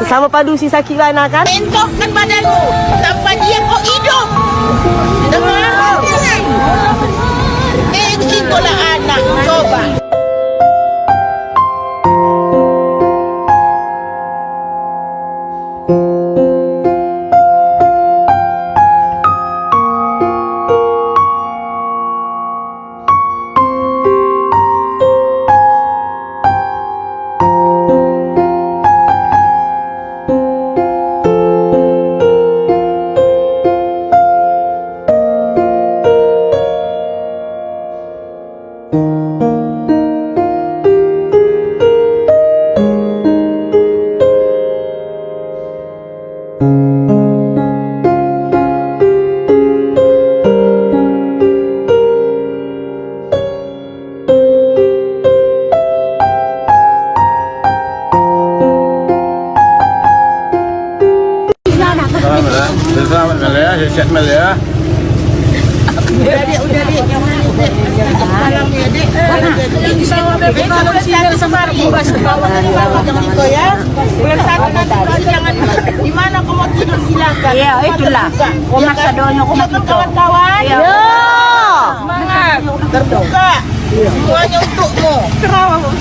Sama padu si sakit mana kan? Bentokkan badanmu sampai dia kau hidup. Dengar? Itulah anak coba. Selamat Mel ya, sehat Mel ya. Udah dek. Malam ya dek. Kalau sini sebar bebas ke bawah dari bawah jangan itu ya. Bulan satu nanti jangan di mana kau mau tidur silakan. Iya itulah. Kau maksa doanya kau mau tidur. Kawan-kawan. Yo. Semangat. Terbuka. Semuanya untukmu.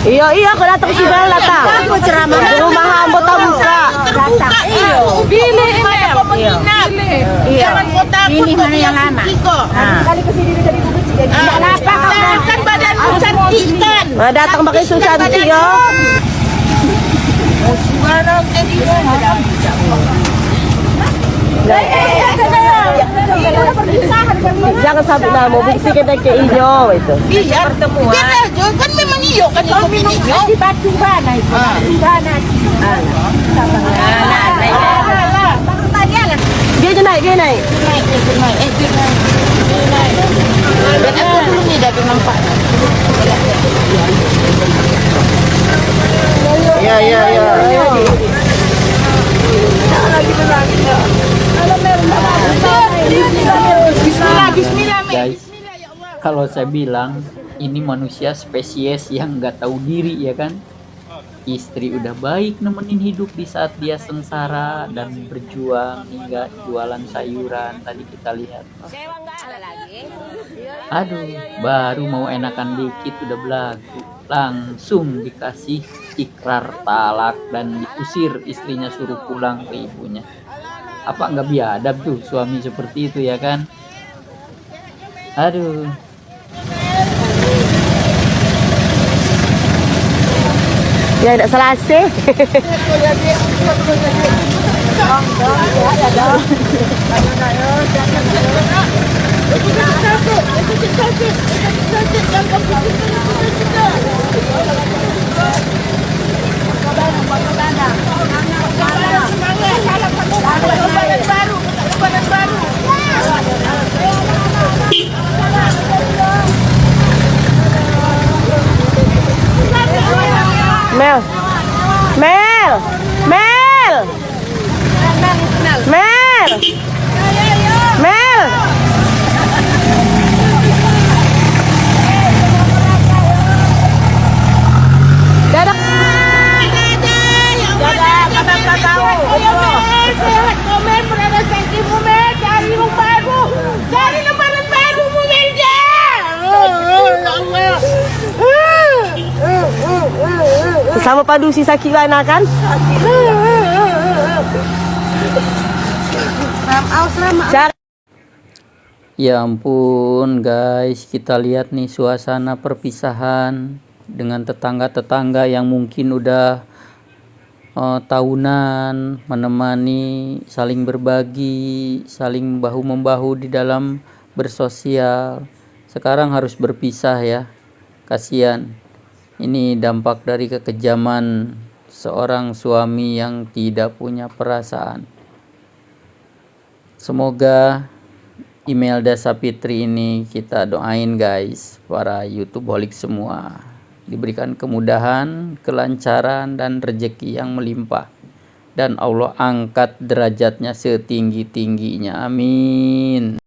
Iya, aku datang ke sini datang. Aku ceramah. Di rumah hamba tak buka. Terbuka. Iya. Pilih mana kau menginap. Iya. Jangan kau takut. Ini mana yang lama. Kali kesini dari bukit jadi. Kan badanmu cantikkan. Datang pakai susu cantik yo. Gimana jadi? Jangan sampai nama biksi kita ke iyo itu. Biar pertemuan. Kan memang iyo kan itu bininya. Di batu mana itu? Sana. Dia naik. Naik. Dan aku belum ni dah nampak. Ya. Bismillah. Guys, kalau saya bilang ini manusia spesies yang nggak tahu diri ya kan. Istri udah baik nemenin hidup di saat dia sengsara dan berjuang hingga jualan sayuran tadi kita lihat. Aduh, baru mau enakan dikit udah belagu. Langsung dikasih ikrar talak dan diusir istrinya, suruh pulang ke ibunya. Apa nggak biadab tuh suami seperti itu ya kan? Aduh. Ya tidak selesai. Mel. Dadah. Sehat Mel, berada sakitmu Mel, cari lembaran baru Mel. Sama padu si sakit mana kan? Ya ampun guys, kita lihat nih suasana perpisahan dengan tetangga-tetangga yang mungkin udah tahunan menemani, saling berbagi, saling bahu-membahu di dalam bersosial. Sekarang harus berpisah ya, kasihan. Ini dampak dari kekejaman seorang suami yang tidak punya perasaan. Semoga Imelda Sapitri ini kita doain guys, para YouTubeholik semua, diberikan kemudahan, kelancaran dan rezeki yang melimpah, dan Allah angkat derajatnya setinggi-tingginya, amin.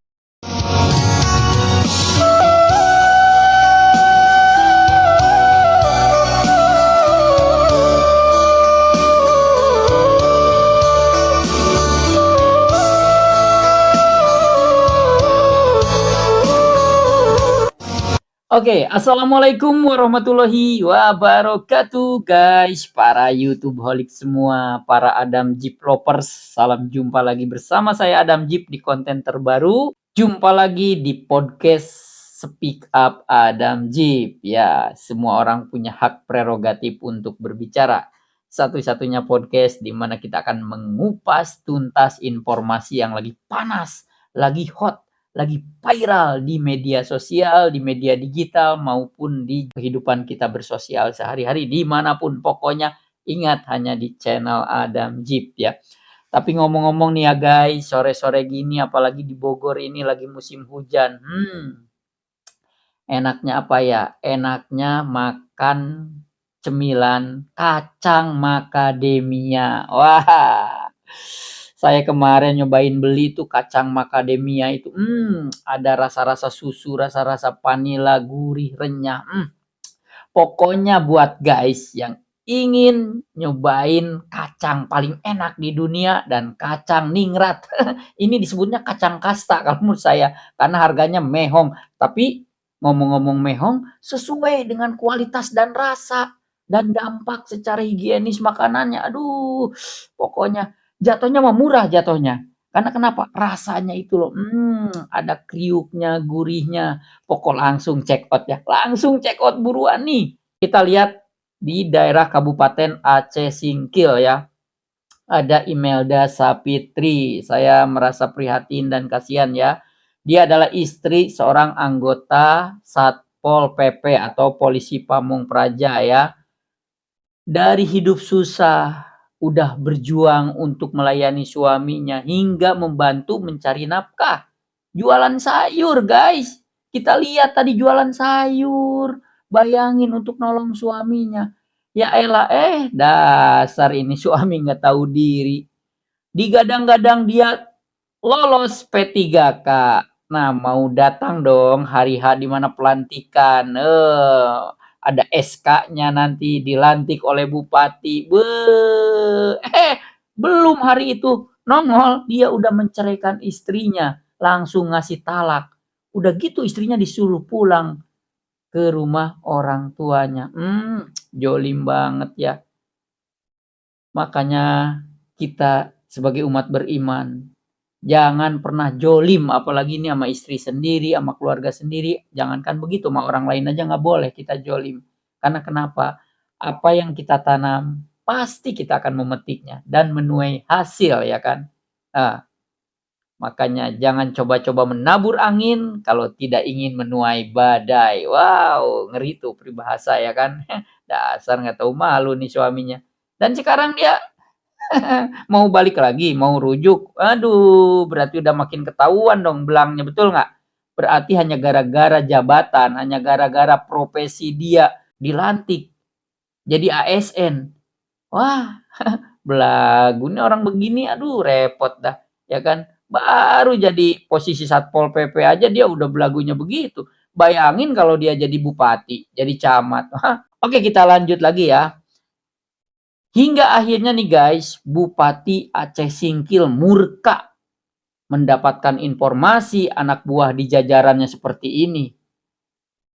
Oke, assalamualaikum warahmatullahi wabarakatuh, guys, para YouTube holic semua, para Adam Jeep lovers. Salam jumpa lagi bersama saya Adam Jeep di konten terbaru. Jumpa lagi di podcast Speak Up Adam Jeep. Ya, semua orang punya hak prerogatif untuk berbicara. Satu-satunya podcast di mana kita akan mengupas tuntas informasi yang lagi panas, lagi hot, lagi viral di media sosial, di media digital, maupun di kehidupan kita bersosial sehari-hari, dimanapun. Pokoknya ingat, hanya di channel Adam Jeep ya. Tapi ngomong-ngomong nih ya guys, sore-sore gini apalagi di Bogor ini lagi musim hujan. Enaknya apa ya? Enaknya makan cemilan kacang macadamia. Wah, saya kemarin nyobain beli tuh kacang macadamia itu. Ada rasa-rasa susu, rasa-rasa vanila, gurih, renyah. Pokoknya buat guys yang ingin nyobain kacang paling enak di dunia dan kacang ningrat. Ini disebutnya kacang kasta kalau menurut saya karena harganya mehong. Tapi ngomong-ngomong mehong, sesuai dengan kualitas dan rasa dan dampak secara higienis makanannya. Aduh, pokoknya jatuhnya mah murah jatuhnya. Karena kenapa? Rasanya itu loh, ada kriuknya, gurihnya. Pokok langsung check out ya. Langsung check out buruan nih. Kita lihat di daerah Kabupaten Aceh Singkil ya. Ada Imelda Sapitri. Saya merasa prihatin dan kasihan ya. Dia adalah istri seorang anggota Satpol PP atau Polisi Pamung Praja ya. Dari hidup susah, udah berjuang untuk melayani suaminya hingga membantu mencari nafkah. Jualan sayur, guys. Kita lihat tadi jualan sayur. Bayangin untuk nolong suaminya. Ya elah, dasar ini suami nggak tahu diri. Digadang-gadang dia lolos P3K. Nah, mau datang dong hari H di mana pelantikan. Ada SK-nya nanti dilantik oleh bupati. Belum hari itu nongol dia udah menceraikan istrinya, langsung ngasih talak. Udah gitu istrinya disuruh pulang ke rumah orang tuanya. Jolim banget ya. Makanya kita sebagai umat beriman jangan pernah jolim, apalagi ini sama istri sendiri, sama keluarga sendiri. Jangankan begitu, sama orang lain aja nggak boleh kita jolim. Karena kenapa? Apa yang kita tanam, pasti kita akan memetiknya dan menuai hasil ya kan. Makanya jangan coba-coba menabur angin kalau tidak ingin menuai badai. Wow, ngeri tuh peribahasa ya kan. Dasar nggak tahu malu nih suaminya. Dan sekarang dia mau balik lagi, mau rujuk. Aduh, berarti udah makin ketahuan dong belangnya, betul nggak? Berarti hanya gara-gara jabatan, hanya gara-gara profesi dia dilantik jadi ASN. Wah, belagu nih orang begini, aduh repot dah, ya kan? Baru jadi posisi Satpol PP aja dia udah belagunya begitu. Bayangin kalau dia jadi bupati, jadi camat. Oke, kita lanjut lagi ya. Hingga akhirnya nih guys, Bupati Aceh Singkil murka mendapatkan informasi anak buah di jajarannya seperti ini.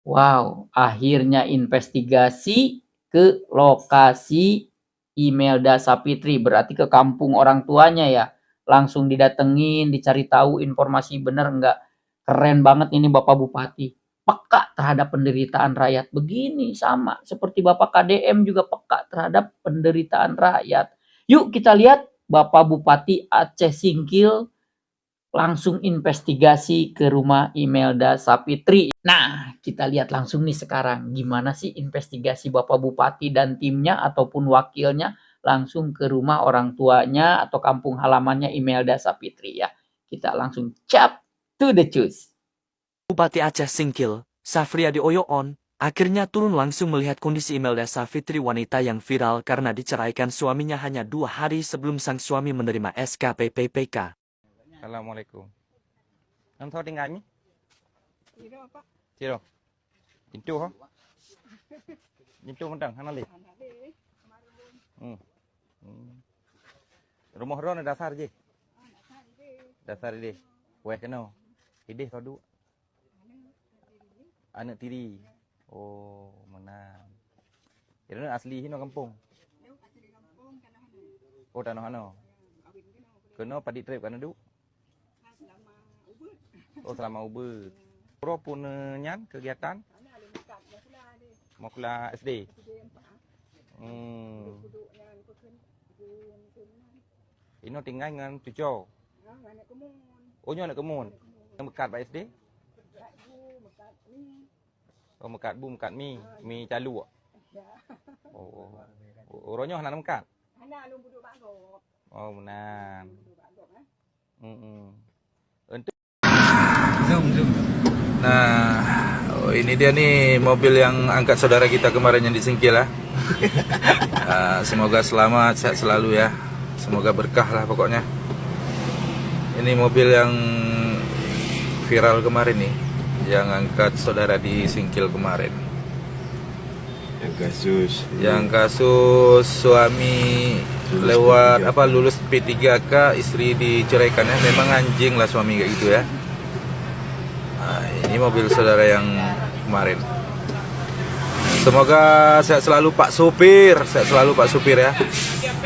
Wow, akhirnya investigasi ke lokasi Imelda Sapitri, berarti ke kampung orang tuanya ya. Langsung didatengin, dicari tahu informasi bener enggak. Keren banget ini Bapak Bupati. Peka terhadap penderitaan rakyat. Begini sama seperti Bapak KDM juga peka terhadap penderitaan rakyat. Yuk kita lihat Bapak Bupati Aceh Singkil langsung investigasi ke rumah Imelda Sapitri. Nah, kita lihat langsung nih sekarang gimana sih investigasi Bapak Bupati dan timnya ataupun wakilnya langsung ke rumah orang tuanya atau kampung halamannya Imelda Sapitri ya. Kita langsung cap to the choose. Bupati Aceh Singkil, Safriadi Oyoon, akhirnya turun langsung melihat kondisi Imelda Sapitri, wanita yang viral karena diceraikan suaminya hanya 2 hari sebelum sang suami menerima SK PPK. Assalamualaikum. Nam thau tinggal ni? Ciro. Pintu ha? Pintu mentang hana li. Rumah ron dasar je. Dasar dia. Weh kenal. Idih kau duk. Anak tiri. Oh, menang. Kira asli hino kampung. Oh, tanah hano. Kena padi trip kan duk. Oh, selama ubud. Pro pun nyan kegiatan. Mau kelas SD. Ino tinggal dengan cucu. Oh, nyo nak kemun. Yang mekat Pak SD? Oh, mekat bu, mekat mi. Mi calu. Oh. Orangnya nak mekat. Oh, menan. Untuk Zoom. Nah, ini dia nih mobil yang angkat saudara kita kemarin yang disingkil lah. Semoga selamat, sehat selalu ya. Semoga berkah lah pokoknya. Ini mobil yang viral kemarin nih, yang angkat saudara disingkil kemarin. Yang kasus suami lewat lulus P3K, istri diceraikan ya. Memang anjing lah suami kayak gitu ya. Nah, ini mobil saudara yang kemarin. Semoga sehat selalu Pak Supir, ya.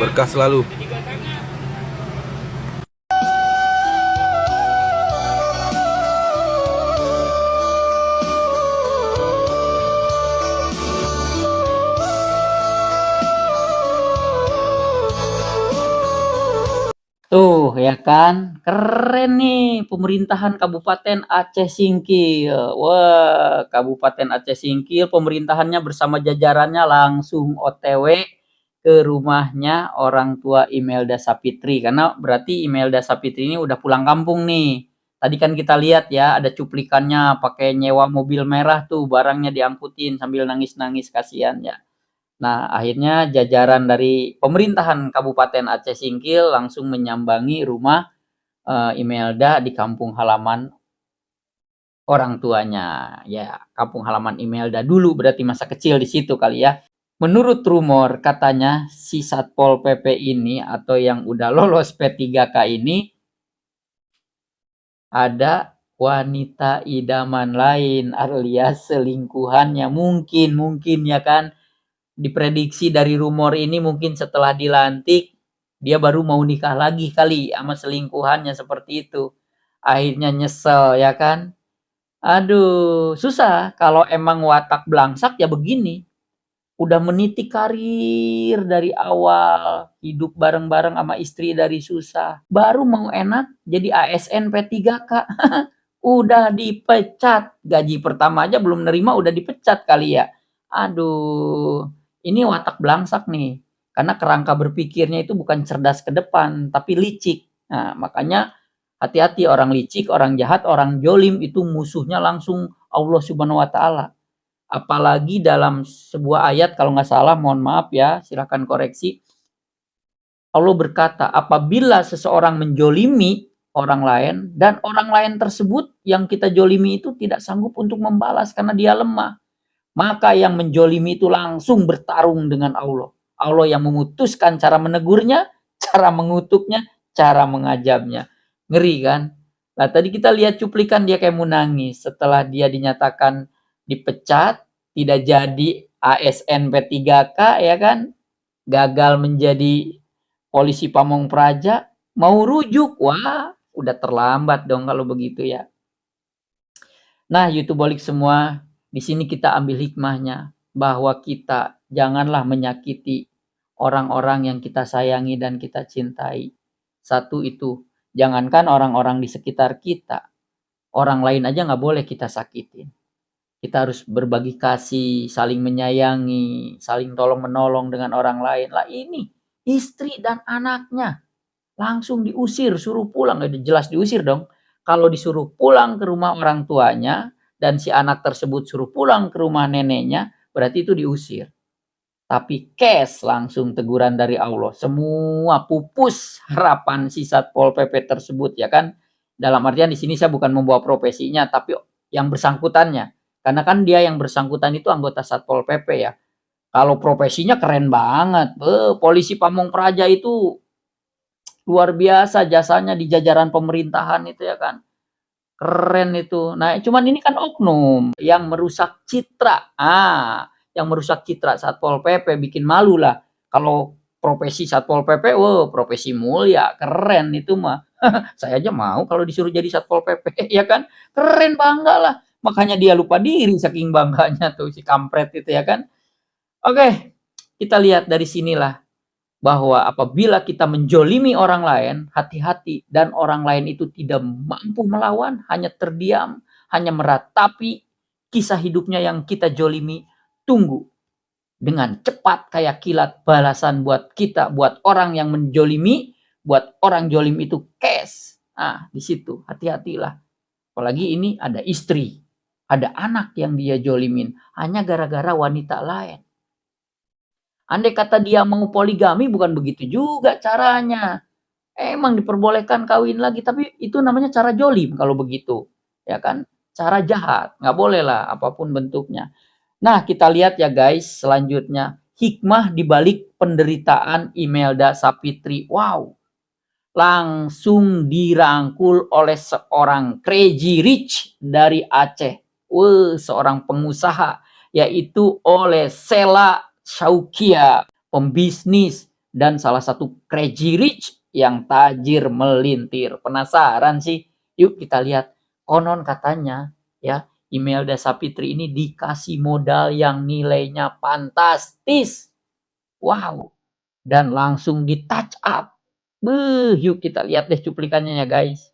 Berkah selalu. Tuh ya kan, keren nih pemerintahan Kabupaten Aceh Singkil. Wah, Kabupaten Aceh Singkil pemerintahannya bersama jajarannya langsung OTW ke rumahnya orang tua Imelda Sapitri. Karena berarti Imelda Sapitri ini udah pulang kampung nih. Tadi kan kita lihat ya, ada cuplikannya pakai nyewa mobil merah tuh, barangnya diangkutin sambil nangis-nangis, kasihan ya. Nah, akhirnya jajaran dari pemerintahan Kabupaten Aceh Singkil langsung menyambangi rumah Imelda di kampung halaman orang tuanya. Ya, kampung halaman Imelda dulu, berarti masa kecil di situ kali ya. Menurut rumor, katanya si Satpol PP ini atau yang udah lolos P3K ini ada wanita idaman lain alias selingkuhannya. Mungkin ya kan. Diprediksi dari rumor ini mungkin setelah dilantik dia baru mau nikah lagi kali sama selingkuhannya, seperti itu. Akhirnya nyesel ya kan. Aduh, susah kalau emang watak belangsak ya begini. Udah meniti karir dari awal, hidup bareng-bareng sama istri dari susah. Baru mau enak jadi ASN P3K. Udah dipecat. Gaji pertama aja belum nerima udah dipecat kali ya. Aduh. Ini watak belangsak nih, karena kerangka berpikirnya itu bukan cerdas ke depan, tapi licik. Nah, makanya hati-hati, orang licik, orang jahat, orang jolim itu musuhnya langsung Allah Subhanahu wa Ta'ala. Apalagi dalam sebuah ayat, kalau nggak salah, mohon maaf ya, silakan koreksi. Allah berkata, apabila seseorang menjolimi orang lain, dan orang lain tersebut yang kita jolimi itu tidak sanggup untuk membalas karena dia lemah, maka yang menjolimi itu langsung bertarung dengan Allah. Allah yang memutuskan cara menegurnya, cara mengutuknya, cara mengajabnya. Ngeri kan? Nah, tadi kita lihat cuplikan dia kayak mau nangis setelah dia dinyatakan dipecat, tidak jadi ASN P3K ya kan? Gagal menjadi polisi Pamong Praja, mau rujuk. Wah, udah terlambat dong kalau begitu ya. Nah, YouTubeolik semua, di sini kita ambil hikmahnya bahwa kita janganlah menyakiti orang-orang yang kita sayangi dan kita cintai. Satu itu, jangankan orang-orang di sekitar kita, orang lain aja nggak boleh kita sakitin. Kita harus berbagi kasih, saling menyayangi, saling tolong-menolong dengan orang lain. Lah ini, istri dan anaknya langsung diusir, suruh pulang. Jelas diusir dong. Kalau disuruh pulang ke rumah orang tuanya, dan si anak tersebut suruh pulang ke rumah neneknya, berarti itu diusir. Tapi cash langsung teguran dari Allah. Semua pupus harapan si Satpol PP tersebut ya kan. Dalam artian di sini saya bukan membawa profesinya, tapi yang bersangkutannya. Karena kan dia yang bersangkutan itu anggota Satpol PP ya. Kalau profesinya keren banget. Polisi Pamong Praja itu luar biasa jasanya di jajaran pemerintahan itu ya kan. Keren itu. Nah, cuman ini kan oknum yang merusak citra. Yang merusak citra Satpol PP, bikin malu lah. Kalau profesi Satpol PP, profesi mulia, keren itu mah. Saya aja mau kalau disuruh jadi Satpol PP, ya kan? Keren, bangga lah. Makanya dia lupa diri saking bangganya tuh si kampret itu, ya kan? Oke, kita lihat dari sinilah bahwa apabila kita menjolimi orang lain, hati-hati, dan orang lain itu tidak mampu melawan, hanya terdiam, hanya meratapi kisah hidupnya yang kita jolimi. Tunggu dengan cepat kayak kilat balasan buat kita, buat orang yang menjolimi, buat orang jolim itu cash. Nah, di situ hati-hatilah. Apalagi ini ada istri, ada anak yang dia jolimin hanya gara-gara wanita lain. Andai kata dia mau poligami, bukan begitu juga caranya. Emang diperbolehkan kawin lagi, tapi itu namanya cara jolim kalau begitu, ya kan? Cara jahat, nggak boleh lah apapun bentuknya. Nah, kita lihat ya guys, selanjutnya hikmah dibalik penderitaan Imelda Sapitri. Wow, langsung dirangkul oleh seorang crazy rich dari Aceh. Seorang pengusaha, yaitu oleh Sela Syaukia, pembisnis dan salah satu crazy rich yang tajir melintir. Penasaran sih? Yuk kita lihat. Konon katanya ya, Imelda Sapitri ini dikasih modal yang nilainya fantastis. Wow. Dan langsung di touch up. Yuk kita lihat deh cuplikannya ya guys.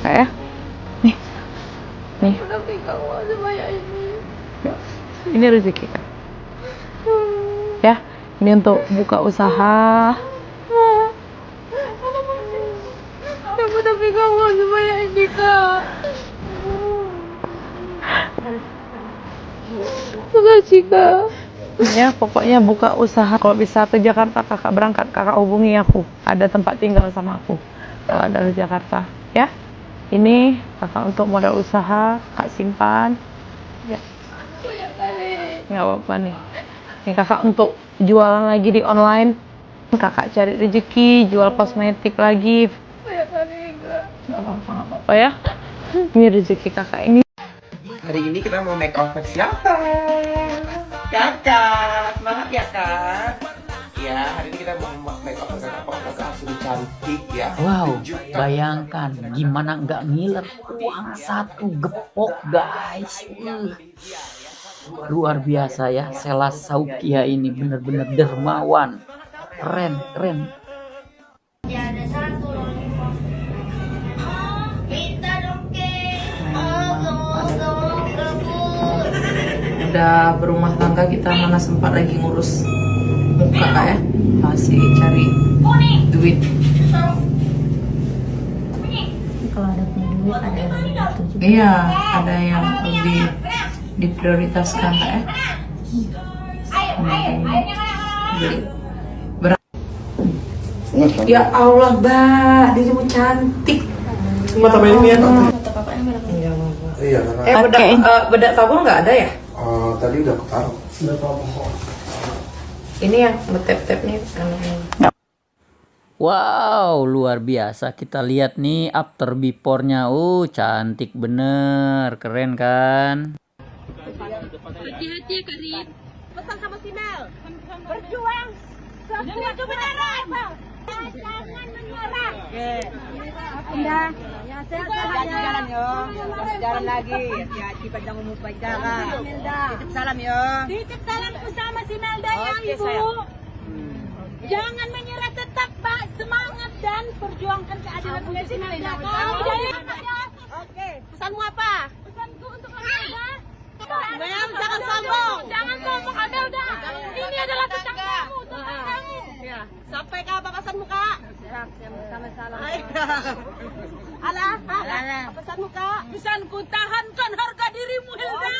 Kayak nih. Ini rezeki kan? Ya, ini untuk buka usaha. Tapi kamu sebanyak ini kak. Makasih kak. Ya, pokoknya buka usaha. Kalau bisa ke Jakarta kakak berangkat, kakak hubungi aku. Ada tempat tinggal sama aku. Kalau ada di Jakarta, ya. Ini kakak untuk modal usaha, kak simpan. Ya. Nggak apa-apa nih. Ini kakak untuk jualan lagi di online. Kakak cari rezeki, jual kosmetik lagi. Nggak apa-apa ya. Ini rezeki kakak ini. Hari ini kita mau make over siapa? Kakak, semangat ya kak. Ya, hari ini kita mau make over kakak sudah cantik ya. Wow, bayangkan gimana nggak ngiler, uang satu gepok guys. Luar biasa ya, Sela Syaukia ini benar-benar dermawan. Keren, keren. Udah berumah tangga, kita mana sempat lagi ngurus muka ya, masih cari duit. Kalau ada duit ada yang lebih itu juga. Iya, ada yang lebih diprioritaskan ya. Beli. Ya Allah, Mbak, dirimu cantik. Mata mainnya Iya, bedak tabung nggak ada ya? tadi udah ketaruh. Ini yang ngetep-tep nih. Wow, luar biasa. Kita lihat nih after before-nya. Cantik bener. Keren kan? Hati-hati ya Karin. Pesan sama si Mel. Berjuang demi kebenaran. Jangan menyerah. Oke. Indah. Jalan yo. Jalan lagi. Ya, kita jangan lupa jalan. Titip salam yo. Titip salamku sama si Melda ya Ibu. Jangan menyerah, tetap Pak, semangat dan perjuangkan keadilan untuk si Melda. Oke. Pesanmu apa? Pesanku untuk Melda. Mel, jangan sombong. Jangan sombong Melda. Ini adalah tentang kamu, tentang kamu. Ya. Sampai ke apa pesanmu Kak? Siap, sama salam. Alah, apa pesanmu Kak? Pesanku tahankan harga dirimu Hilda.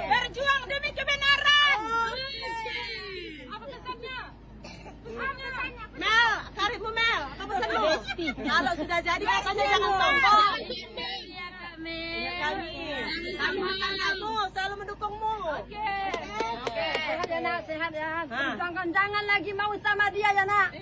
Berjuang demi kebenaran. Apa pesannya? Mel, karibmu Mel, apa pesanmu? Kalau sudah jadi katanya jangan sombong. Iya kami. Kami akan selalu mendukungmu. Oke. Sehat ya nak, sehat ya. Jangan lagi mau sama dia ya nak.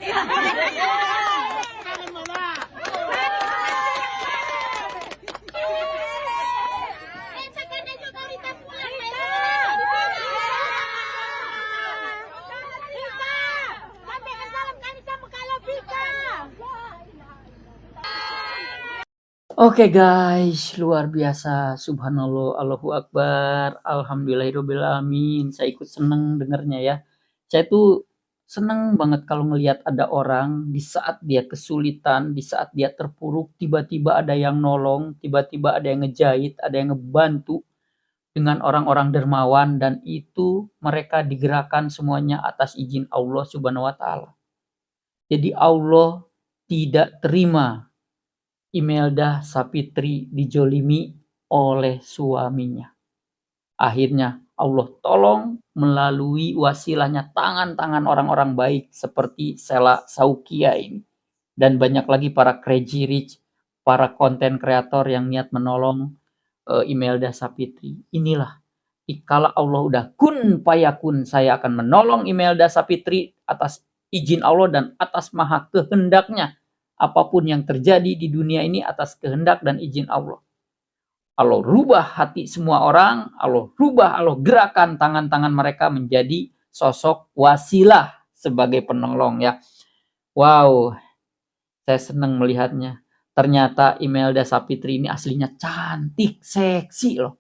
Oke guys, luar biasa. Subhanallah, Allahu Akbar, Alhamdulillahirobbilalamin. Saya ikut seneng dengernya ya. Saya tuh seneng banget kalau ngelihat ada orang di saat dia kesulitan, di saat dia terpuruk, tiba-tiba ada yang nolong, tiba-tiba ada yang ngejahit, ada yang ngebantu dengan orang-orang dermawan, dan itu mereka digerakkan semuanya atas izin Allah Subhanahu wa taala. Jadi Allah tidak terima Imelda Sapitri dijolimi oleh suaminya. Akhirnya Allah tolong melalui wasilahnya tangan-tangan orang-orang baik seperti Sela Saukia ini. Dan banyak lagi para crazy rich, para konten kreator yang niat menolong Imelda Sapitri. Inilah, kalau Allah udah kun payakun, saya akan menolong Imelda Sapitri atas izin Allah dan atas maha kehendaknya. Apapun yang terjadi di dunia ini atas kehendak dan izin Allah. Allah rubah hati semua orang, Allah rubah, Allah gerakan tangan-tangan mereka menjadi sosok wasilah sebagai penolong ya. Wow, saya senang melihatnya. Ternyata Imelda Sapitri ini aslinya cantik, seksi loh.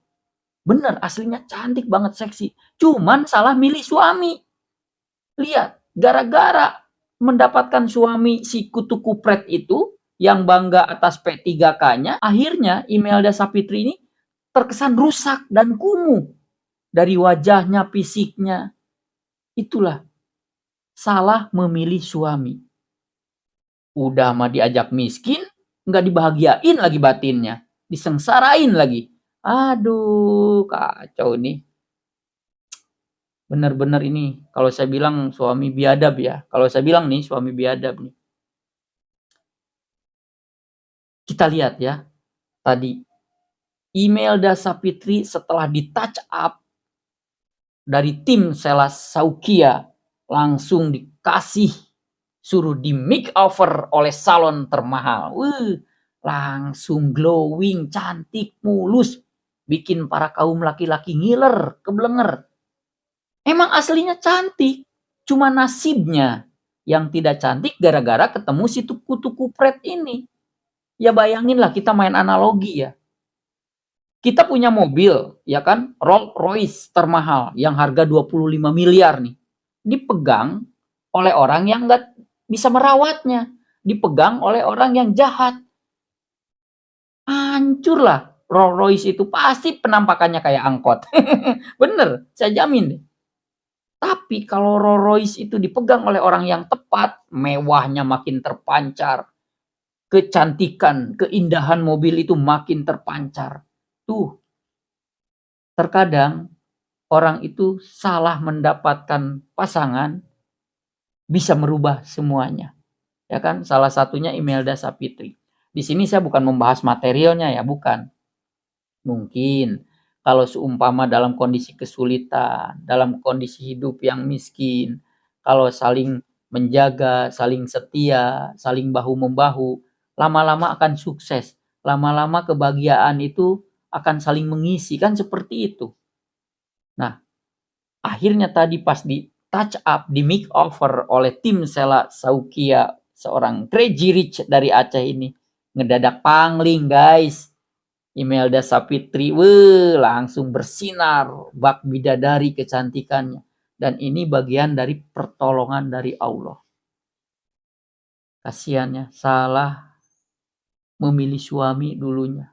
Bener, aslinya cantik banget, seksi. Cuman salah milih suami. Lihat, gara-gara mendapatkan suami si kutu kupret itu yang bangga atas P3K-nya, akhirnya Imelda Sapitri ini terkesan rusak dan kumuh dari wajahnya, fisiknya. Itulah salah memilih suami. Udah mah diajak miskin, nggak dibahagiain lagi batinnya, disengsarain lagi. Aduh, kacau nih. Benar-benar ini, kalau saya bilang suami biadab ya. Kalau saya bilang nih, suami biadab nih. Kita lihat ya, tadi Imelda Sapitri setelah di touch up dari tim Sela Saukia, langsung dikasih, suruh di makeover oleh salon termahal. Langsung glowing, cantik, mulus, bikin para kaum laki-laki ngiler, keblenger. Emang aslinya cantik, cuma nasibnya yang tidak cantik gara-gara ketemu si kutu kupret ini. Ya bayanginlah, kita main analogi ya. Kita punya mobil, ya kan, Rolls Royce termahal yang harga 25 miliar nih. Dipegang oleh orang yang nggak bisa merawatnya, dipegang oleh orang yang jahat. Hancurlah Rolls Royce itu, pasti penampakannya kayak angkot. Bener, saya jamin deh. Tapi kalau Rolls Royce itu dipegang oleh orang yang tepat, mewahnya makin terpancar. Kecantikan, keindahan mobil itu makin terpancar. Tuh, terkadang orang itu salah mendapatkan pasangan, bisa merubah semuanya. Ya kan, salah satunya Imelda Sapitri. Di sini saya bukan membahas materialnya ya, bukan. Mungkin kalau seumpama dalam kondisi kesulitan, dalam kondisi hidup yang miskin, kalau saling menjaga, saling setia, saling bahu-membahu, lama-lama akan sukses. Lama-lama kebahagiaan itu akan saling mengisi, kan seperti itu. Nah, akhirnya tadi pas di touch up, di makeover oleh tim Sela Saukia, seorang crazy rich dari Aceh ini, ngedadak pangling guys. Imelda Sapitri, langsung bersinar bak bidadari kecantikannya. Dan ini bagian dari pertolongan dari Allah. Kasiannya, salah memilih suami dulunya.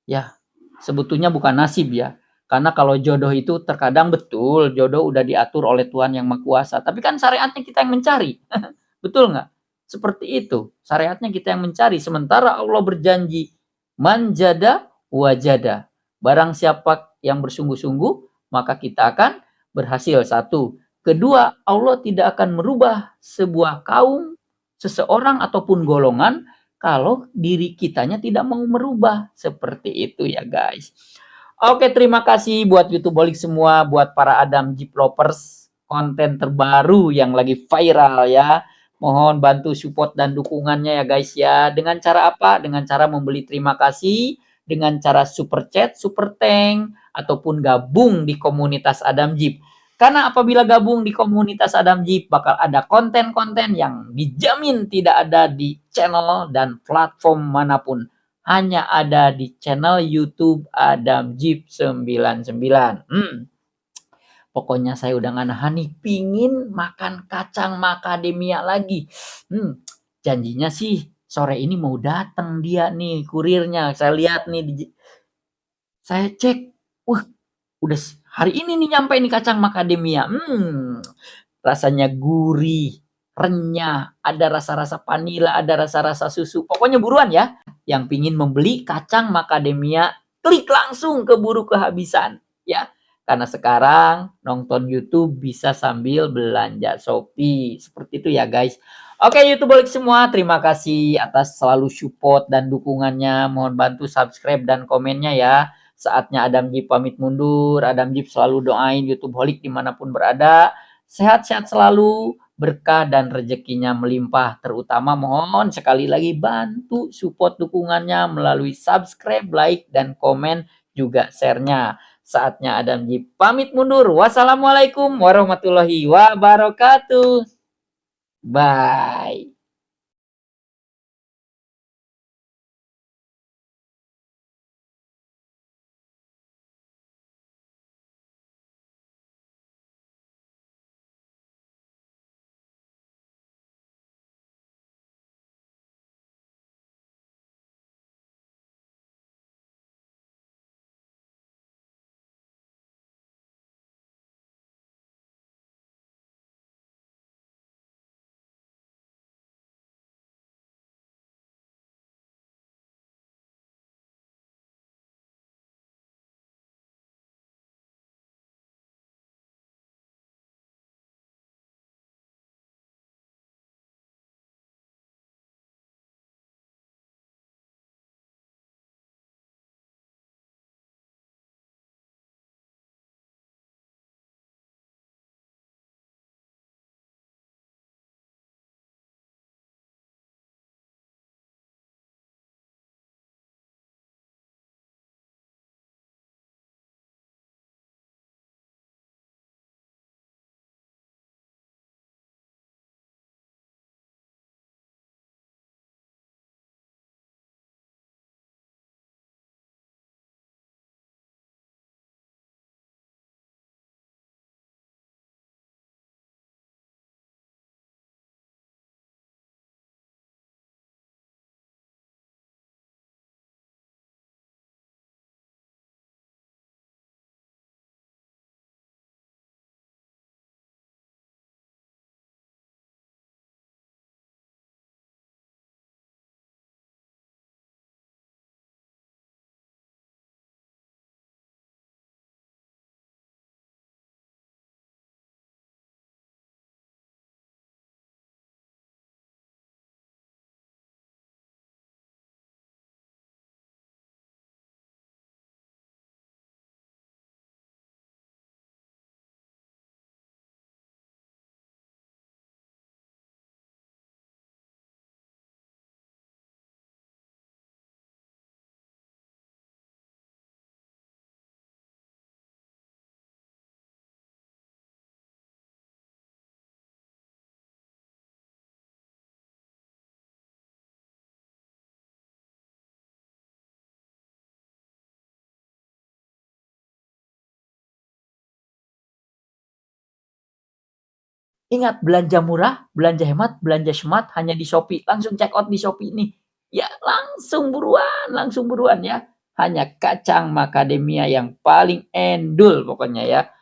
Ya, sebetulnya bukan nasib ya. Karena kalau jodoh itu terkadang betul, jodoh udah diatur oleh Tuhan Yang Maha Kuasa. Tapi kan syariatnya kita yang mencari. Betul nggak? Seperti itu. Syariatnya kita yang mencari. Sementara Allah berjanji, manjada wajada. Barang siapa yang bersungguh-sungguh, maka kita akan berhasil. Satu. Kedua, Allah tidak akan merubah sebuah kaum, seseorang ataupun golongan kalau diri kitanya tidak mau merubah. Seperti itu ya guys. Oke, terima kasih buat YouTubeolik semua, buat para Adam Jeep lovers, konten terbaru yang lagi viral ya. Mohon bantu support dan dukungannya ya guys ya. Dengan cara apa? Dengan cara membeli terima kasih, dengan cara super chat, super thank, ataupun gabung di komunitas Adam Jeep. Karena apabila gabung di komunitas Adam Jeep bakal ada konten-konten yang dijamin tidak ada di channel dan platform manapun. Hanya ada di channel YouTube Adam Jeep 99. Pokoknya saya udah gak nahan nih, pingin makan kacang macadamia lagi. Janjinya sih sore ini mau datang dia nih, kurirnya. Saya lihat nih, saya cek, wah udah hari ini nih nyampe nih kacang macadamia. Rasanya gurih, renyah, ada rasa-rasa vanila, ada rasa-rasa susu. Pokoknya buruan ya. Yang pingin membeli kacang macadamia, klik langsung keburu kehabisan ya. Karena sekarang nonton YouTube bisa sambil belanja Shopee. Seperti itu ya guys. Oke YouTuber semua, terima kasih atas selalu support dan dukungannya. Mohon bantu subscribe dan komennya ya. Saatnya Adam Jeep pamit mundur. Adam Jeep selalu doain YouTube Holik dimanapun berada. Sehat-sehat selalu, berkah dan rezekinya melimpah. Terutama mohon sekali lagi bantu support dukungannya melalui subscribe, like, dan komen juga share-nya. Saatnya Adam Jeep pamit mundur. Wassalamualaikum warahmatullahi wabarakatuh. Bye. Ingat, belanja murah, belanja hemat, belanja smart hanya di Shopee. Langsung check out di Shopee nih. Ya, langsung buruan ya. Hanya kacang macadamia yang paling endul pokoknya ya.